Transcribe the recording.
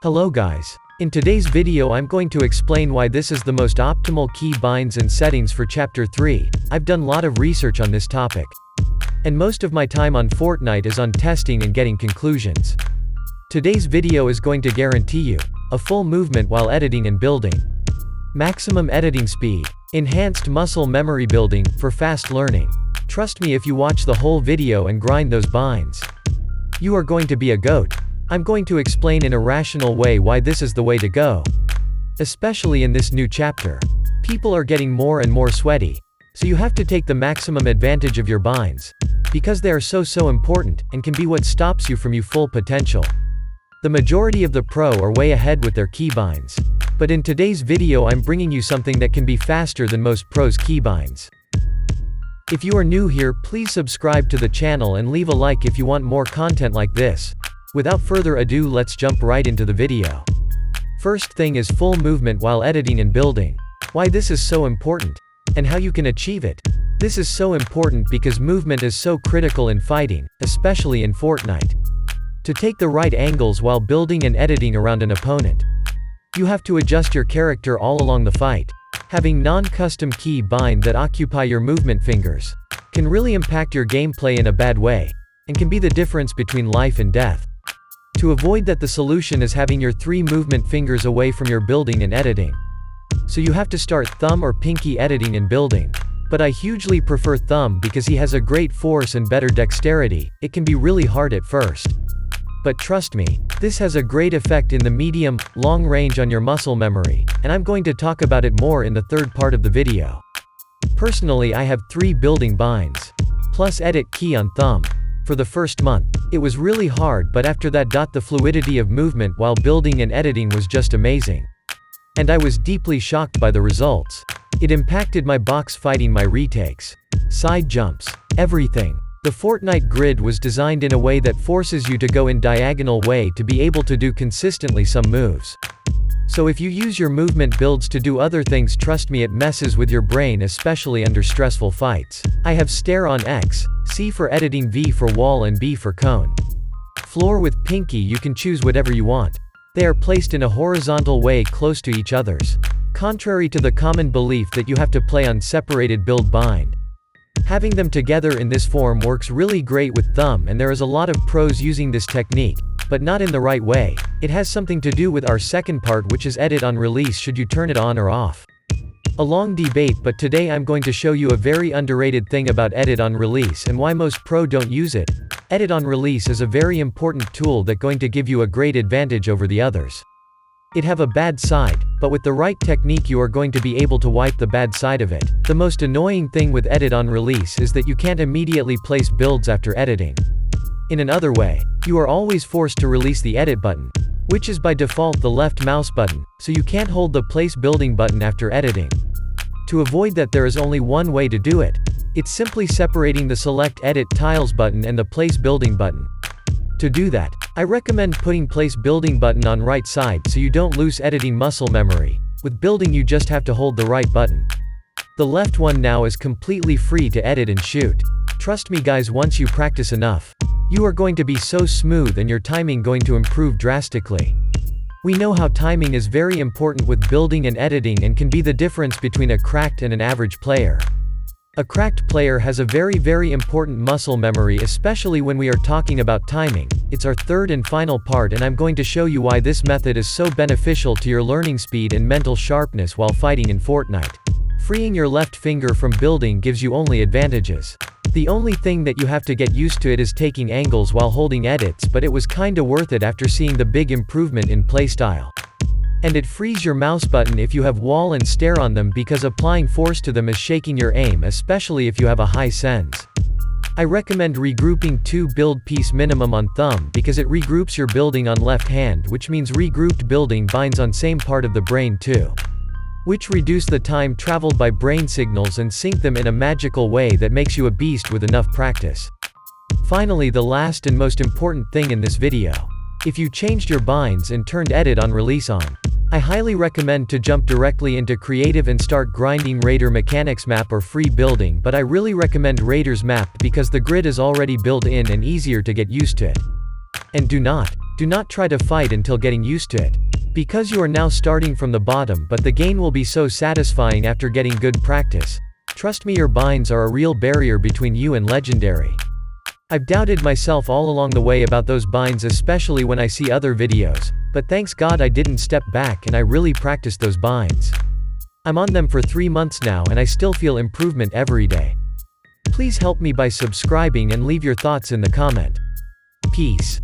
Hello guys. In today's video I'm going to explain why this is the most optimal key binds and settings for chapter 3. I've done a lot of research on this topic. And most of my time on Fortnite is on testing and getting conclusions. Today's video is going to guarantee you a full movement while editing and building, maximum editing speed, enhanced muscle memory building for fast learning. Trust me, if you watch the whole video and grind those binds, you are going to be a goat. I'm going to explain in a rational way why this is the way to go. Especially in this new chapter. People are getting more and more sweaty. So you have to take the maximum advantage of your binds. Because they are so important, and can be what stops you from your full potential. The majority of the pro are way ahead with their keybinds. But in today's video I'm bringing you something that can be faster than most pros' keybinds. If you are new here, please subscribe to the channel and leave a like if you want more content like this. Without further ado, let's jump right into the video. First thing is full movement while editing and building. Why this is so important, and how you can achieve it. This is so important because movement is so critical in fighting, especially in Fortnite. To take the right angles while building and editing around an opponent, you have to adjust your character all along the fight. Having non-custom key bind that occupy your movement fingers can really impact your gameplay in a bad way, and can be the difference between life and death. To avoid that, the solution is having your 3 movement fingers away from your building and editing. So you have to start thumb or pinky editing and building. But I hugely prefer thumb because he has a great force and better dexterity. It can be really hard at first. But trust me, this has a great effect in the medium, long range on your muscle memory, and I'm going to talk about it more in the third part of the video. Personally, I have 3 building binds, plus edit key on thumb. For the first month, it was really hard, but after that, the fluidity of movement while building and editing was just amazing. And I was deeply shocked by the results. It impacted my box fighting, my retakes, side jumps, everything. The Fortnite grid was designed in a way that forces you to go in diagonal way to be able to do consistently some moves. So if you use your movement builds to do other things, trust me, it messes with your brain, especially under stressful fights. I have stare on X, C for editing, V for wall, and B for cone. Floor with pinky, you can choose whatever you want. They are placed in a horizontal way close to each other's, contrary to the common belief that you have to play on separated build bind. Having them together in this form works really great with thumb, and there is a lot of pros using this technique, but not in the right way. It has something to do with our second part, which is edit on release. Should you turn it on or off? A long debate, but today I'm going to show you a very underrated thing about edit on release and why most pro don't use it. Edit on release is a very important tool that going to give you a great advantage over the others. It have a bad side, but with the right technique you are going to be able to wipe the bad side of it. The most annoying thing with edit on release is that you can't immediately place builds after editing. In another way, you are always forced to release the edit button, which is by default the left mouse button, so you can't hold the place building button after editing. To avoid that, there is only one way to do it. It's simply separating the select edit tiles button and the place building button. To do that, I recommend putting place building button on right side so you don't lose editing muscle memory. With building you just have to hold the right button. The left one now is completely free to edit and shoot. Trust me guys, once you practice enough, you are going to be so smooth and your timing going to improve drastically. We know how timing is very important with building and editing and can be the difference between a cracked and an average player. A cracked player has a very important muscle memory, especially when we are talking about timing. It's our third and final part, and I'm going to show you why this method is so beneficial to your learning speed and mental sharpness while fighting in Fortnite. Freeing your left finger from building gives you only advantages. The only thing that you have to get used to it is taking angles while holding edits, but it was kinda worth it after seeing the big improvement in playstyle. And it frees your mouse button if you have wall and stare on them, because applying force to them is shaking your aim, especially if you have a high sense. I recommend regrouping 2 build piece minimum on thumb because it regroups your building on left hand, which means regrouped building binds on same part of the brain too, which reduce the time traveled by brain signals and sync them in a magical way that makes you a beast with enough practice. Finally, the last and most important thing in this video. If you changed your binds and turned edit on release on, I highly recommend to jump directly into creative and start grinding Raider mechanics map or free building, but I really recommend Raider's map because the grid is already built in and easier to get used to it. And do not Do not try to fight until getting used to it. Because you are now starting from the bottom, but the gain will be so satisfying after getting good practice. Trust me, your binds are a real barrier between you and legendary. I've doubted myself all along the way about those binds, especially when I see other videos, but thanks God I didn't step back and I really practiced those binds. I'm on them for 3 months now and I still feel improvement every day. Please help me by subscribing and leave your thoughts in the comment. Peace.